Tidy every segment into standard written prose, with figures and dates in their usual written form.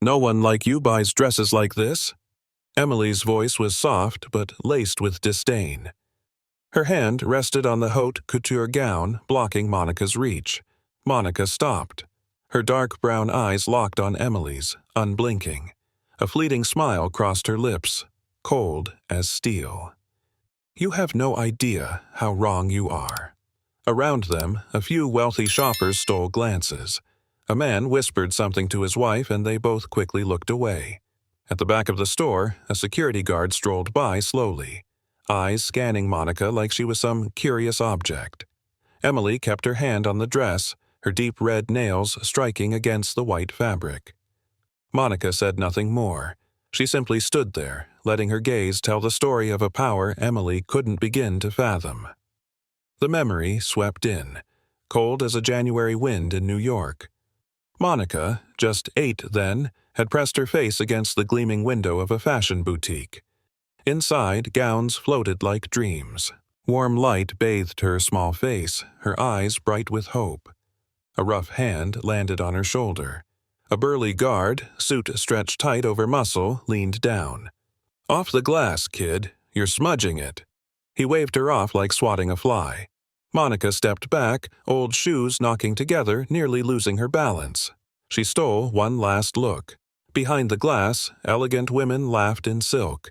No one like you buys dresses like this." Emily's voice was soft but laced with disdain. Her hand rested on the haute couture gown, blocking Monica's reach. Monica stopped. Her dark brown eyes locked on Emily's, unblinking. A fleeting smile crossed her lips, cold as steel. "You have no idea how wrong you are." Around them, a few wealthy shoppers stole glances. A man whispered something to his wife, and they both quickly looked away. At the back of the store, a security guard strolled by slowly, eyes scanning Monica like she was some curious object. Emily kept her hand on the dress, her deep red nails striking against the white fabric. Monica said nothing more. She simply stood there, letting her gaze tell the story of a power Emily couldn't begin to fathom. The memory swept in, cold as a January wind in New York. Monica, just 8 then, had pressed her face against the gleaming window of a fashion boutique. Inside, gowns floated like dreams. Warm light bathed her small face, her eyes bright with hope. A rough hand landed on her shoulder. A burly guard, suit stretched tight over muscle, leaned down. "Off the glass, kid. You're smudging it." He waved her off like swatting a fly. Monica stepped back, old shoes knocking together, nearly losing her balance. She stole one last look. Behind the glass, elegant women laughed in silk.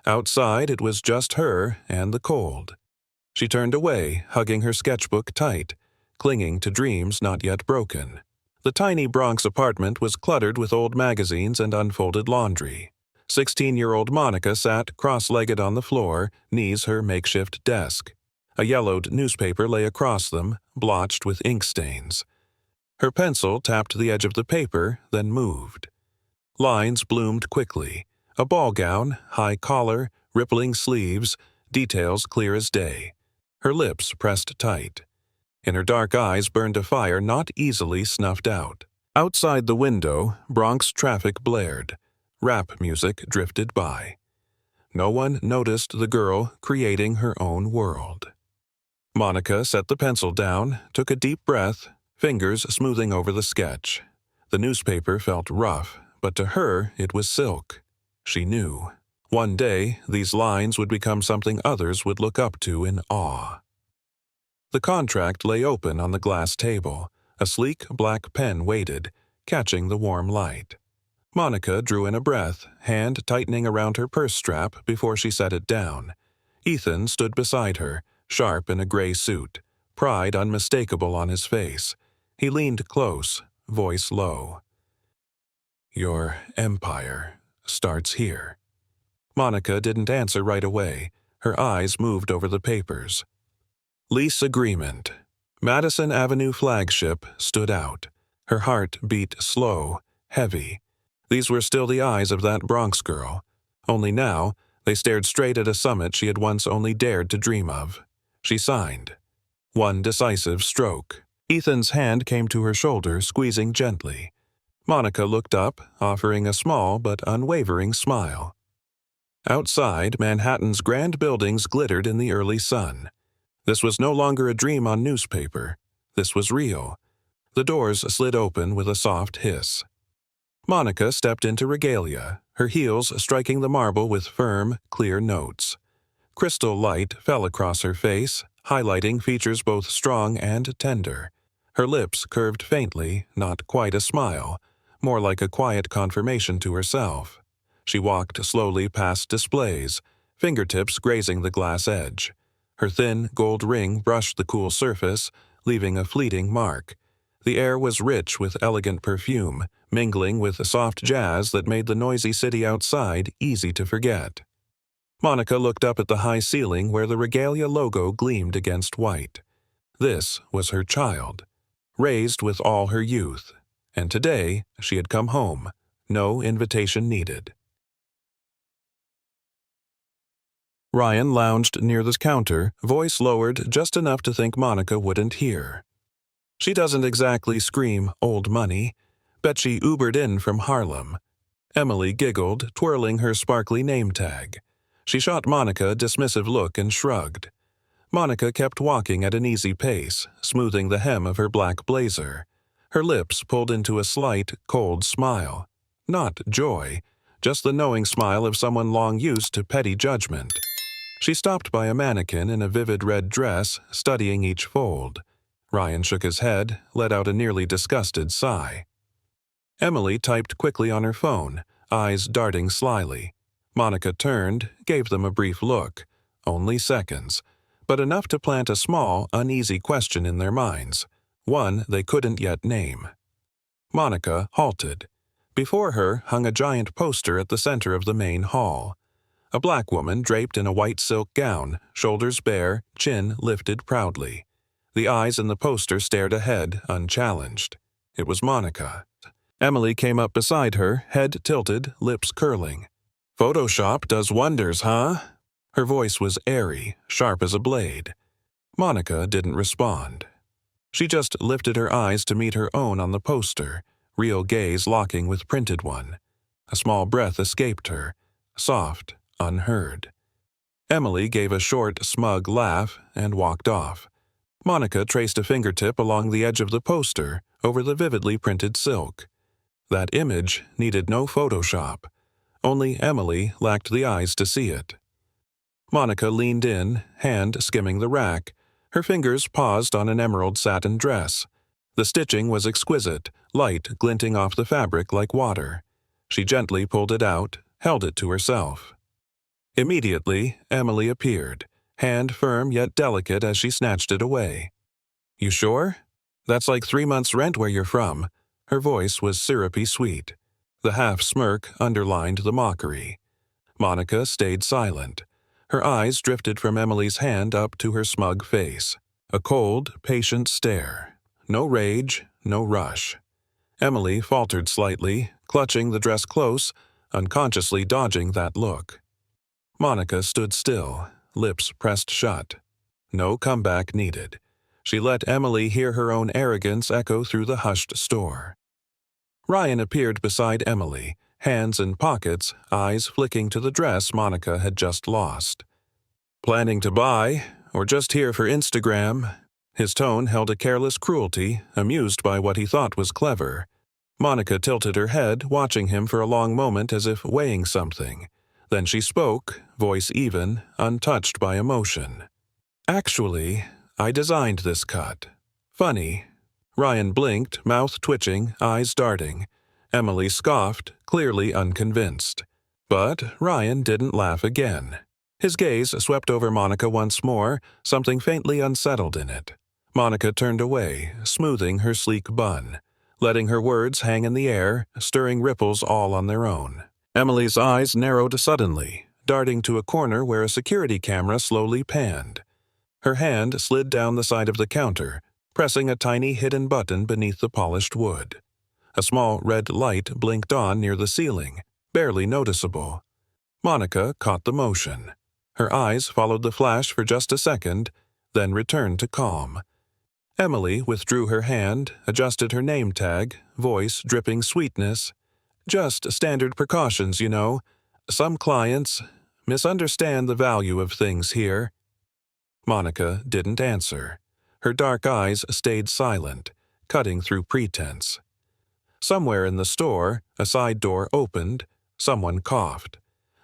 Outside, it was just her and the cold. She turned away, hugging her sketchbook tight, clinging to dreams not yet broken. The tiny Bronx apartment was cluttered with old magazines and unfolded laundry. 16-year-old Monica sat cross-legged on the floor, knees her makeshift desk. A yellowed newspaper lay across them, blotched with ink stains. Her pencil tapped the edge of the paper, then moved. Lines bloomed quickly. A ball gown, high collar, rippling sleeves, details clear as day. Her lips pressed tight. In her dark eyes burned a fire not easily snuffed out. Outside the window, Bronx traffic blared. Rap music drifted by. No one noticed the girl creating her own world. Monica set the pencil down, took a deep breath, fingers smoothing over the sketch. The newspaper felt rough, but to her it was silk. She knew. One day, these lines would become something others would look up to in awe. The contract lay open on the glass table. A sleek black pen waited, catching the warm light. Monica drew in a breath, hand tightening around her purse strap before she set it down. Ethan stood beside her, sharp in a gray suit, pride unmistakable on his face. He leaned close, voice low. "Your empire starts here." Monica didn't answer right away. Her eyes moved over the papers. Lease agreement. Madison Avenue flagship stood out. Her heart beat slow, heavy. These were still the eyes of that Bronx girl. Only now, they stared straight at a summit she had once only dared to dream of. She signed. One decisive stroke. Ethan's hand came to her shoulder, squeezing gently. Monica looked up, offering a small but unwavering smile. Outside, Manhattan's grand buildings glittered in the early sun. This was no longer a dream on newspaper. This was real. The doors slid open with a soft hiss. Monica stepped into regalia, her heels striking the marble with firm, clear notes. Crystal light fell across her face, highlighting features both strong and tender. Her lips curved faintly, not quite a smile, more like a quiet confirmation to herself. She walked slowly past displays, fingertips grazing the glass edge. Her thin gold ring brushed the cool surface, leaving a fleeting mark. The air was rich with elegant perfume, mingling with the soft jazz that made the noisy city outside easy to forget. Monica looked up at the high ceiling where the regalia logo gleamed against white. This was her child, raised with all her youth, and today she had come home, no invitation needed. Ryan lounged near the counter, voice lowered just enough to think Monica wouldn't hear. "She doesn't exactly scream old money. Bet she Ubered in from Harlem." Emily giggled, twirling her sparkly name tag. She shot Monica a dismissive look and shrugged. Monica kept walking at an easy pace, smoothing the hem of her black blazer. Her lips pulled into a slight, cold smile. Not joy, just the knowing smile of someone long used to petty judgment. She stopped by a mannequin in a vivid red dress, studying each fold. Ryan shook his head, let out a nearly disgusted sigh. Emily typed quickly on her phone, eyes darting slyly. Monica turned, gave them a brief look. Only seconds, but enough to plant a small, uneasy question in their minds, one they couldn't yet name. Monica halted. Before her hung a giant poster at the center of the main hall. A black woman draped in a white silk gown, shoulders bare, chin lifted proudly. The eyes in the poster stared ahead, unchallenged. It was Monica. Emily came up beside her, head tilted, lips curling. "Photoshop does wonders, huh?" Her voice was airy, sharp as a blade. Monica didn't respond. She just lifted her eyes to meet her own on the poster, real gaze locking with printed one. A small breath escaped her, soft, unheard. Emily gave a short, smug laugh and walked off. Monica traced a fingertip along the edge of the poster, over the vividly printed silk. That image needed no Photoshop. Only Emily lacked the eyes to see it. Monica leaned in, hand skimming the rack. Her fingers paused on an emerald satin dress. The stitching was exquisite, light glinting off the fabric like water. She gently pulled it out, held it to herself. Immediately, Emily appeared, hand firm yet delicate as she snatched it away. "You sure? That's like 3 months' rent where you're from." Her voice was syrupy sweet. The half-smirk underlined the mockery. Monica stayed silent. Her eyes drifted from Emily's hand up to her smug face. A cold, patient stare. No rage, no rush. Emily faltered slightly, clutching the dress close, unconsciously dodging that look. Monica stood still, lips pressed shut. No comeback needed. She let Emily hear her own arrogance echo through the hushed store. Ryan appeared beside Emily, hands in pockets, eyes flicking to the dress Monica had just lost. "Planning to buy, or just here for Instagram?" His tone held a careless cruelty, amused by what he thought was clever. Monica tilted her head, watching him for a long moment as if weighing something. Then she spoke, voice even, untouched by emotion. "Actually, I designed this cut. Funny." Ryan blinked, mouth twitching, eyes darting. Emily scoffed, clearly unconvinced. But Ryan didn't laugh again. His gaze swept over Monica once more, something faintly unsettled in it. Monica turned away, smoothing her sleek bun, letting her words hang in the air, stirring ripples all on their own. Emily's eyes narrowed suddenly, darting to a corner where a security camera slowly panned. Her hand slid down the side of the counter, pressing a tiny hidden button beneath the polished wood. A small red light blinked on near the ceiling, barely noticeable. Monica caught the motion. Her eyes followed the flash for just a second, then returned to calm. Emily withdrew her hand, adjusted her name tag, voice dripping sweetness. "Just standard precautions, you know. Some clients misunderstand the value of things here." Monica didn't answer. Her dark eyes stayed silent, cutting through pretense. Somewhere in the store, a side door opened. Someone coughed.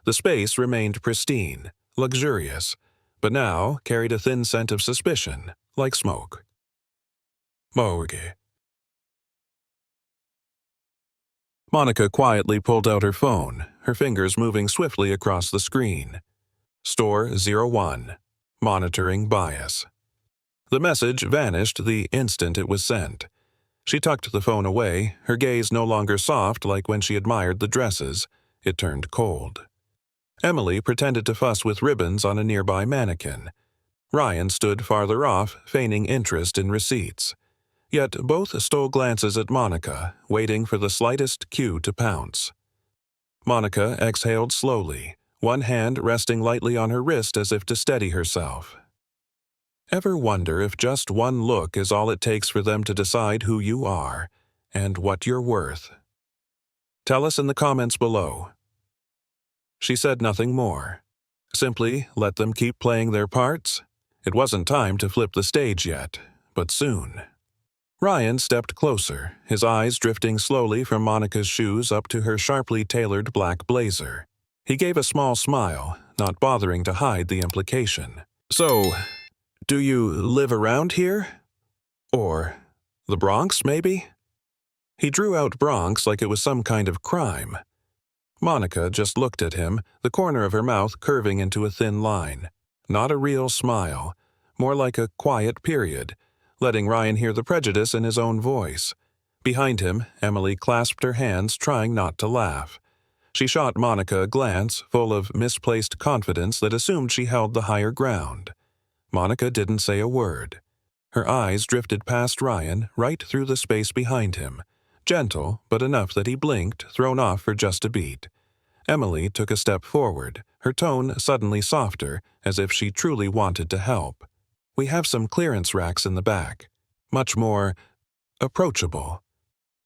The space remained pristine, luxurious, but now carried a thin scent of suspicion, like smoke. Regre. Monica quietly pulled out her phone, her fingers moving swiftly across the screen. Store 01. Monitoring bias. The message vanished the instant it was sent. She tucked the phone away, her gaze no longer soft like when she admired the dresses. It turned cold. Emily pretended to fuss with ribbons on a nearby mannequin. Ryan stood farther off, feigning interest in receipts. Yet both stole glances at Monica, waiting for the slightest cue to pounce. Monica exhaled slowly, one hand resting lightly on her wrist as if to steady herself. Ever wonder if just one look is all it takes for them to decide who you are and what you're worth? Tell us in the comments below. She said nothing more. Simply let them keep playing their parts. It wasn't time to flip the stage yet, but soon. Ryan stepped closer, his eyes drifting slowly from Monica's shoes up to her sharply tailored black blazer. He gave a small smile, not bothering to hide the implication. "So, do you live around here? Or the Bronx, maybe?" He drew out Bronx like it was some kind of crime. Monica just looked at him, the corner of her mouth curving into a thin line. Not a real smile, more like a quiet period, letting Ryan hear the prejudice in his own voice. Behind him, Emily clasped her hands, trying not to laugh. She shot Monica a glance full of misplaced confidence that assumed she held the higher ground. Monica didn't say a word. Her eyes drifted past Ryan, right through the space behind him, gentle, but enough that he blinked, thrown off for just a beat. Emily took a step forward, her tone suddenly softer, as if she truly wanted to help. "We have some clearance racks in the back. Much more approachable."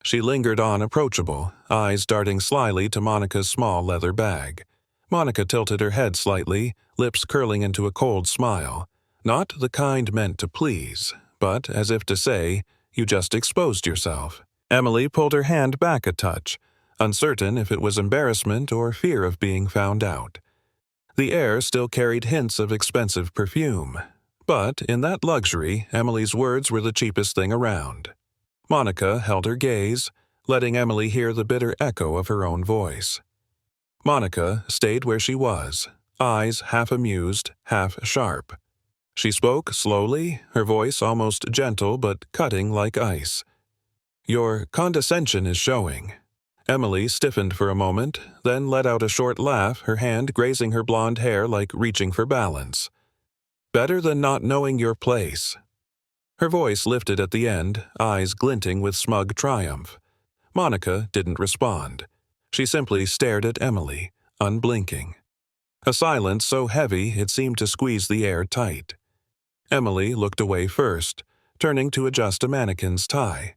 She lingered on approachable, eyes darting slyly to Monica's small leather bag. Monica tilted her head slightly, lips curling into a cold smile. Not the kind meant to please, but as if to say, "You just exposed yourself." Emily pulled her hand back a touch, uncertain if it was embarrassment or fear of being found out. The air still carried hints of expensive perfume, but in that luxury, Emily's words were the cheapest thing around. Monica held her gaze, letting Emily hear the bitter echo of her own voice. Monica stayed where she was, eyes half amused, half sharp. She spoke slowly, her voice almost gentle but cutting like ice. "Your condescension is showing." Emily stiffened for a moment, then let out a short laugh, her hand grazing her blonde hair like reaching for balance. "Better than not knowing your place." Her voice lifted at the end, eyes glinting with smug triumph. Monica didn't respond. She simply stared at Emily, unblinking. A silence so heavy it seemed to squeeze the air tight. Emily looked away first, turning to adjust a mannequin's tie.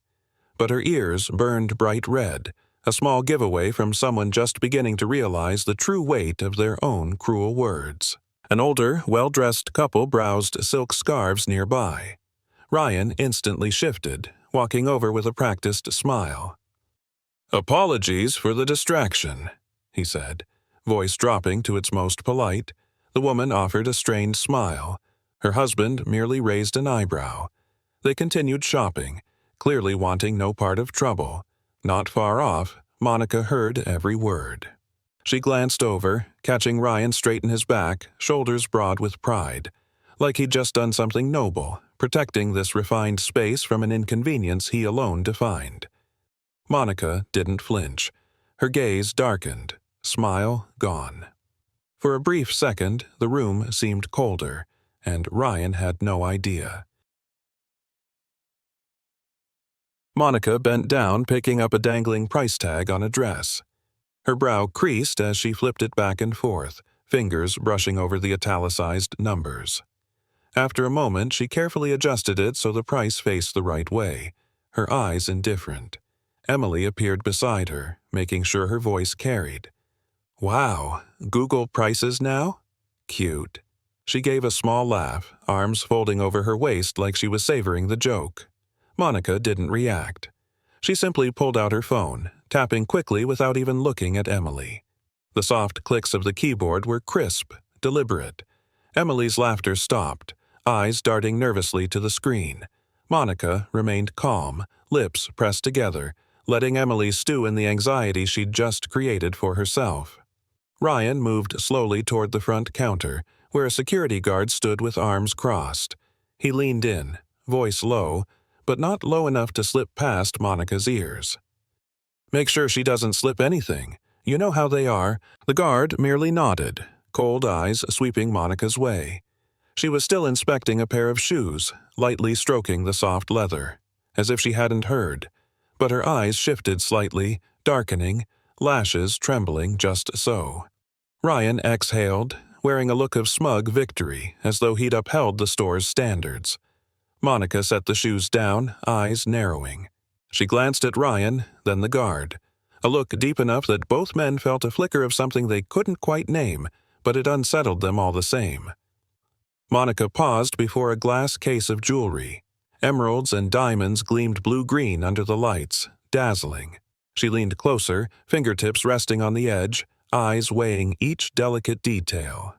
But her ears burned bright red, a small giveaway from someone just beginning to realize the true weight of their own cruel words. An older, well-dressed couple browsed silk scarves nearby. Ryan instantly shifted, walking over with a practiced smile. "Apologies for the distraction," he said, voice dropping to its most polite. The woman offered a strained smile. Her husband merely raised an eyebrow. They continued shopping, clearly wanting no part of trouble. Not far off, Monica heard every word. She glanced over, catching Ryan straight in his back, shoulders broad with pride, like he'd just done something noble, protecting this refined space from an inconvenience he alone defined. Monica didn't flinch. Her gaze darkened, smile gone. For a brief second, the room seemed colder, and Ryan had no idea. Monica bent down, picking up a dangling price tag on a dress. Her brow creased as she flipped it back and forth, fingers brushing over the italicized numbers. After a moment, she carefully adjusted it so the price faced the right way, her eyes indifferent. Emily appeared beside her, making sure her voice carried. "Wow, Google prices now? Cute." She gave a small laugh, arms folding over her waist like she was savoring the joke. Monica didn't react. She simply pulled out her phone, tapping quickly without even looking at Emily. The soft clicks of the keyboard were crisp, deliberate. Emily's laughter stopped, eyes darting nervously to the screen. Monica remained calm, lips pressed together, letting Emily stew in the anxiety she'd just created for herself. Ryan moved slowly toward the front counter, where a security guard stood with arms crossed. He leaned in, voice low, but not low enough to slip past Monica's ears. "Make sure she doesn't slip anything. You know how they are." The guard merely nodded, cold eyes sweeping Monica's way. She was still inspecting a pair of shoes, lightly stroking the soft leather, as if she hadn't heard, but her eyes shifted slightly, darkening, lashes trembling just so. Ryan exhaled, wearing a look of smug victory, as though he'd upheld the store's standards. Monica set the shoes down, eyes narrowing. She glanced at Ryan, then the guard. A look deep enough that both men felt a flicker of something they couldn't quite name, but it unsettled them all the same. Monica paused before a glass case of jewelry. Emeralds and diamonds gleamed blue-green under the lights, dazzling. She leaned closer, fingertips resting on the edge, eyes weighing each delicate detail.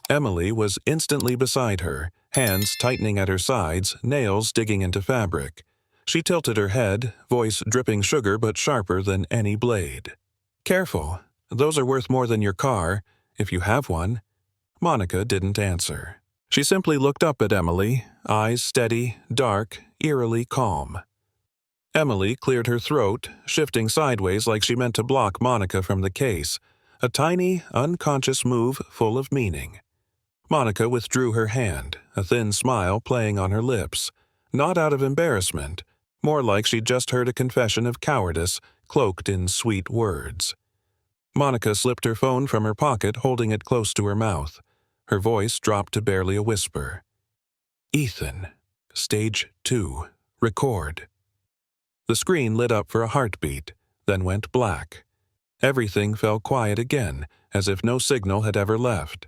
Emily was instantly beside her, hands tightening at her sides, nails digging into fabric. She tilted her head, voice dripping sugar but sharper than any blade. "Careful. Those are worth more than your car, if you have one." Monica didn't answer. She simply looked up at Emily, eyes steady, dark, eerily calm. Emily cleared her throat, shifting sideways like she meant to block Monica from the case, a tiny, unconscious move full of meaning. Monica withdrew her hand, a thin smile playing on her lips, not out of embarrassment, more like she'd just heard a confession of cowardice cloaked in sweet words. Monica slipped her phone from her pocket, holding it close to her mouth. Her voice dropped to barely a whisper. "Ethan, stage 2, record." The screen lit up for a heartbeat, then went black. Everything fell quiet again, as if no signal had ever left.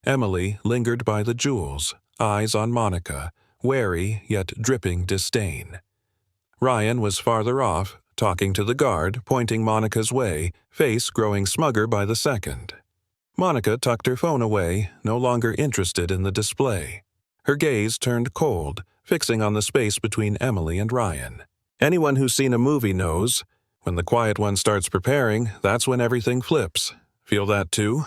Emily lingered by the jewels, eyes on Monica, wary yet dripping disdain. Ryan was farther off, talking to the guard, pointing Monica's way, face growing smugger by the second. Monica tucked her phone away, no longer interested in the display. Her gaze turned cold, fixing on the space between Emily and Ryan. Anyone who's seen a movie knows, when the quiet one starts preparing, that's when everything flips. Feel that too?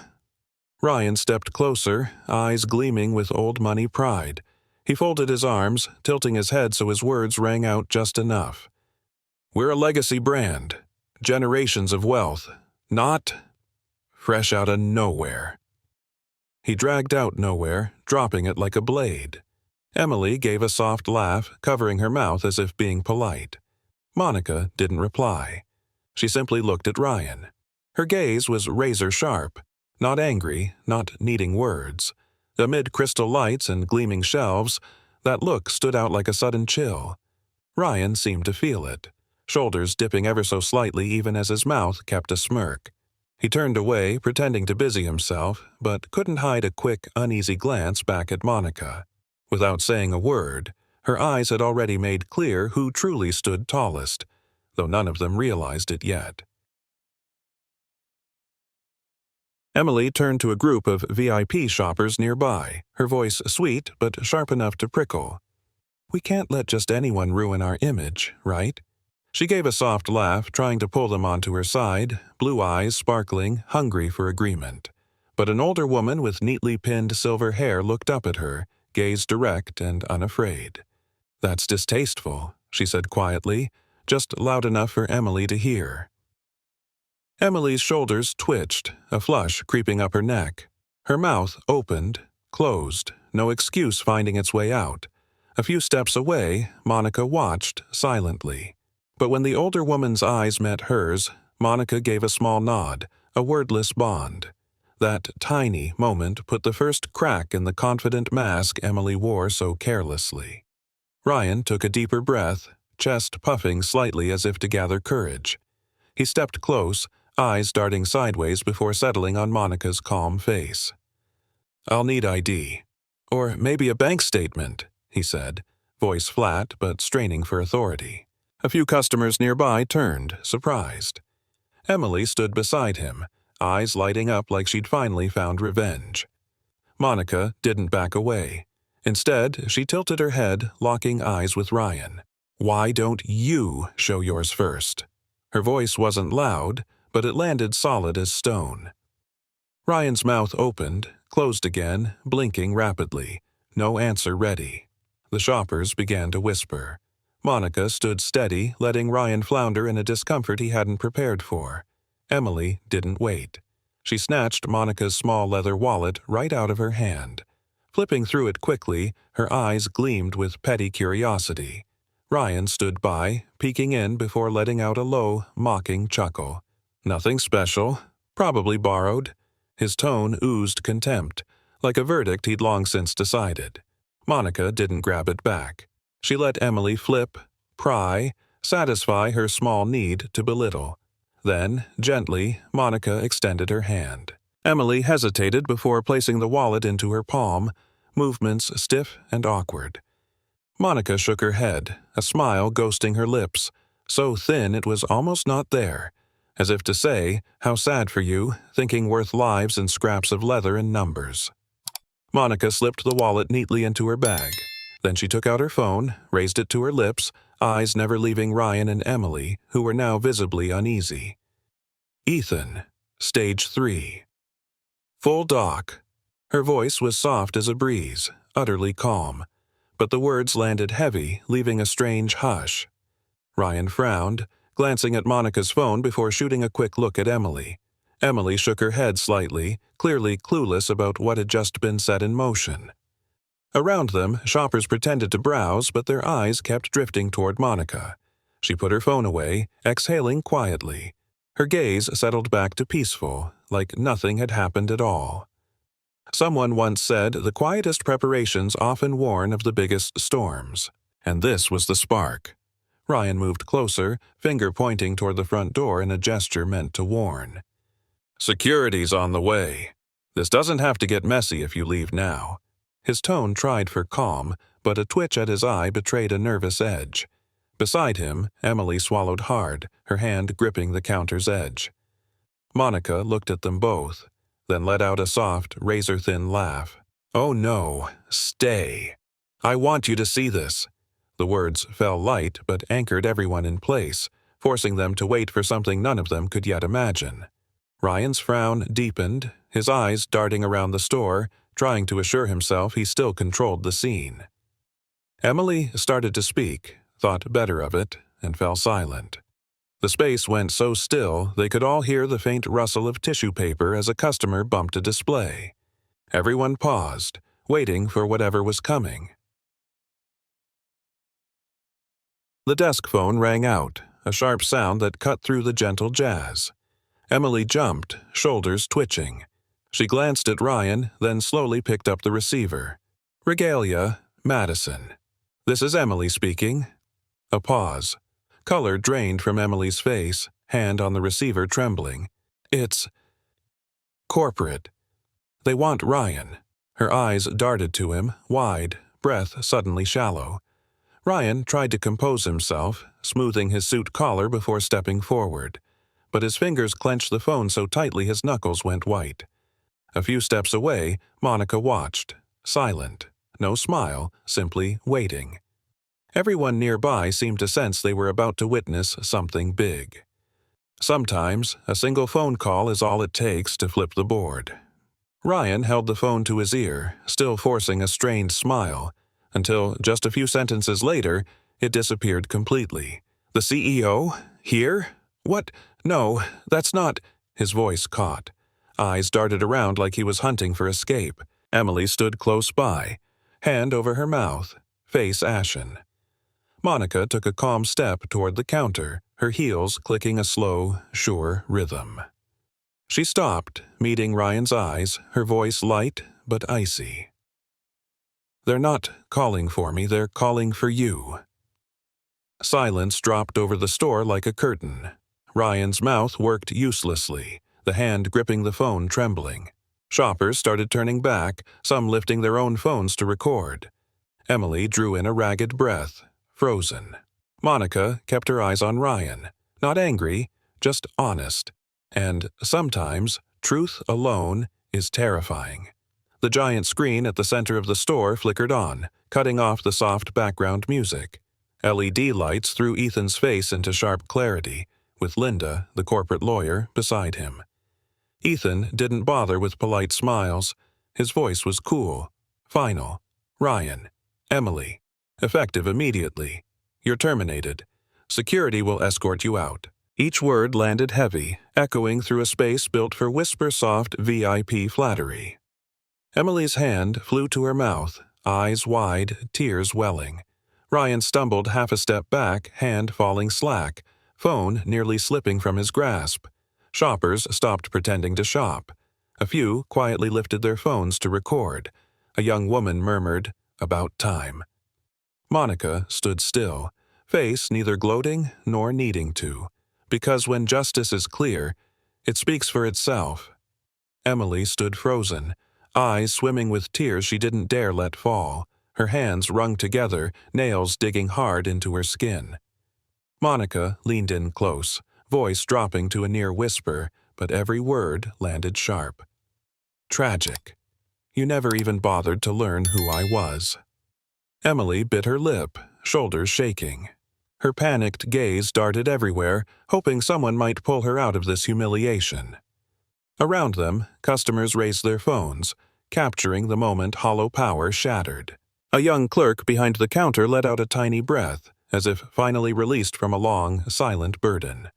Ryan stepped closer, eyes gleaming with old money pride. He folded his arms, tilting his head so his words rang out just enough. "We're a legacy brand. Generations of wealth. Not fresh out of nowhere." He dragged out nowhere, dropping it like a blade. Emily gave a soft laugh, covering her mouth as if being polite. Monica didn't reply. She simply looked at Ryan. Her gaze was razor-sharp, not angry, not needing words. Amid crystal lights and gleaming shelves, that look stood out like a sudden chill. Ryan seemed to feel it, shoulders dipping ever so slightly even as his mouth kept a smirk. He turned away, pretending to busy himself, but couldn't hide a quick, uneasy glance back at Monica. Without saying a word, her eyes had already made clear who truly stood tallest, though none of them realized it yet. Emily turned to a group of VIP shoppers nearby, her voice sweet but sharp enough to prickle. "We can't let just anyone ruin our image, right?" She gave a soft laugh, trying to pull them onto her side, blue eyes sparkling, hungry for agreement. But an older woman with neatly pinned silver hair looked up at her, gaze direct and unafraid. "That's distasteful," she said quietly, just loud enough for Emily to hear. Emily's shoulders twitched, a flush creeping up her neck. Her mouth opened, closed, no excuse finding its way out. A few steps away, Monica watched silently. But when the older woman's eyes met hers, Monica gave a small nod, a wordless bond. That tiny moment put the first crack in the confident mask Emily wore so carelessly. Ryan took a deeper breath, chest puffing slightly as if to gather courage. He stepped close, eyes darting sideways before settling on Monica's calm face. "I'll need ID. Or maybe a bank statement," he said, voice flat but straining for authority. A few customers nearby turned, surprised. Emily stood beside him, eyes lighting up like she'd finally found revenge. Monica didn't back away. Instead, she tilted her head, locking eyes with Ryan. "Why don't you show yours first?" Her voice wasn't loud, but it landed solid as stone. Ryan's mouth opened, closed again, blinking rapidly. No answer ready. The shoppers began to whisper. Monica stood steady, letting Ryan flounder in a discomfort he hadn't prepared for. Emily didn't wait. She snatched Monica's small leather wallet right out of her hand. Flipping through it quickly, her eyes gleamed with petty curiosity. Ryan stood by, peeking in before letting out a low, mocking chuckle. "Nothing special. Probably borrowed." His tone oozed contempt, like a verdict he'd long since decided. Monica didn't grab it back. She let Emily flip, pry, satisfy her small need to belittle. Then, gently, Monica extended her hand. Emily hesitated before placing the wallet into her palm, movements stiff and awkward. Monica shook her head, a smile ghosting her lips, so thin it was almost not there, as if to say, "How sad for you, thinking worth lives and scraps of leather and numbers." Monica slipped the wallet neatly into her bag. Then she took out her phone, raised it to her lips, eyes never leaving Ryan and Emily, who were now visibly uneasy. Ethan, Stage 3. Full doc. Her voice was soft as a breeze, utterly calm, but the words landed heavy, leaving a strange hush. Ryan frowned, glancing at Monica's phone before shooting a quick look at Emily. Emily shook her head slightly, clearly clueless about what had just been set in motion. Around them, shoppers pretended to browse, but their eyes kept drifting toward Monica. She put her phone away, exhaling quietly. Her gaze settled back to peaceful, like nothing had happened at all. Someone once said the quietest preparations often warn of the biggest storms, and this was the spark. Ryan moved closer, finger pointing toward the front door in a gesture meant to warn. "Security's on the way. This doesn't have to get messy if you leave now." His tone tried for calm, but a twitch at his eye betrayed a nervous edge. Beside him, Emily swallowed hard, her hand gripping the counter's edge. Monica looked at them both, then let out a soft, razor-thin laugh. "Oh no, stay. I want you to see this." The words fell light but anchored everyone in place, forcing them to wait for something none of them could yet imagine. Ryan's frown deepened, his eyes darting around the store, trying to assure himself he still controlled the scene. Emily started to speak, thought better of it, and fell silent. The space went so still they could all hear the faint rustle of tissue paper as a customer bumped a display. Everyone paused, waiting for whatever was coming. The desk phone rang out, a sharp sound that cut through the gentle jazz. Emily jumped, shoulders twitching. She glanced at Ryan, then slowly picked up the receiver. "Regalia, Madison. This is Emily speaking." A pause. Color drained from Emily's face, hand on the receiver trembling. "It's corporate. They want Ryan." Her eyes darted to him, wide, breath suddenly shallow. Ryan tried to compose himself, smoothing his suit collar before stepping forward, but his fingers clenched the phone so tightly his knuckles went white. A few steps away, Monica watched, silent, no smile, simply waiting. Everyone nearby seemed to sense they were about to witness something big. Sometimes, a single phone call is all it takes to flip the board. Ryan held the phone to his ear, still forcing a strained smile, until, just a few sentences later, it disappeared completely. "The CEO? Here? What? No, that's not—" His voice caught. Eyes darted around like he was hunting for escape. Emily stood close by, hand over her mouth, face ashen. Monica took a calm step toward the counter, her heels clicking a slow, sure rhythm. She stopped, meeting Ryan's eyes, her voice light but icy. "They're not calling for me, they're calling for you." Silence dropped over the store like a curtain. Ryan's mouth worked uselessly, the hand gripping the phone trembling. Shoppers started turning back, some lifting their own phones to record. Emily drew in a ragged breath, frozen. Monica kept her eyes on Ryan, not angry, just honest. And sometimes, truth alone is terrifying. The giant screen at the center of the store flickered on, cutting off the soft background music. LED lights threw Ethan's face into sharp clarity, with Linda, the corporate lawyer, beside him. Ethan didn't bother with polite smiles. His voice was cool, final. "Ryan, Emily, effective immediately. You're terminated. Security will escort you out." Each word landed heavy, echoing through a space built for whisper-soft VIP flattery. Emily's hand flew to her mouth, eyes wide, tears welling. Ryan stumbled half a step back, hand falling slack, phone nearly slipping from his grasp. Shoppers stopped pretending to shop. A few quietly lifted their phones to record. A young woman murmured, "About time." Monica stood still, face neither gloating nor needing to, because when justice is clear, it speaks for itself. Emily stood frozen, eyes swimming with tears she didn't dare let fall, her hands wrung together, nails digging hard into her skin. Monica leaned in close, voice dropping to a near whisper, but every word landed sharp. Tragic. You never even bothered to learn who I was. Emily bit her lip, shoulders shaking. Her panicked gaze darted everywhere, hoping someone might pull her out of this humiliation. Around them, customers raised their phones, capturing the moment hollow power shattered. A young clerk behind the counter let out a tiny breath, as if finally released from a long, silent burden.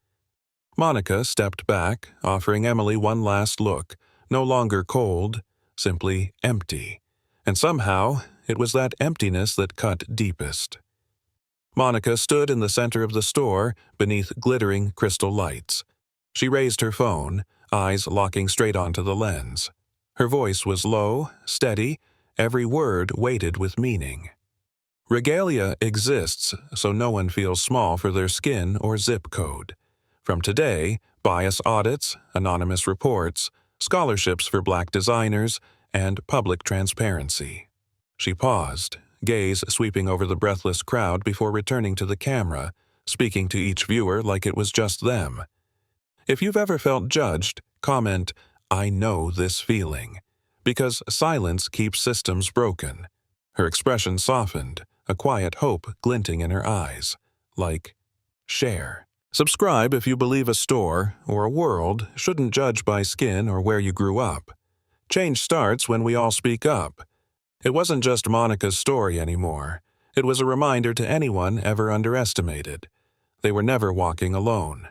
Monica stepped back, offering Emily one last look, no longer cold, simply empty. And somehow, it was that emptiness that cut deepest. Monica stood in the center of the store, beneath glittering crystal lights. She raised her phone, eyes locking straight onto the lens. Her voice was low, steady, every word weighted with meaning. Regalia exists so no one feels small for their skin or zip code. From today, bias audits, anonymous reports, scholarships for Black designers, and public transparency. She paused, gaze sweeping over the breathless crowd before returning to the camera, speaking to each viewer like it was just them. If you've ever felt judged, comment, "I know this feeling," because silence keeps systems broken. Her expression softened, a quiet hope glinting in her eyes. Like, share. Subscribe if you believe a store or a world shouldn't judge by skin or where you grew up. Change starts when we all speak up. It wasn't just Monica's story anymore. It was a reminder to anyone ever underestimated. They were never walking alone.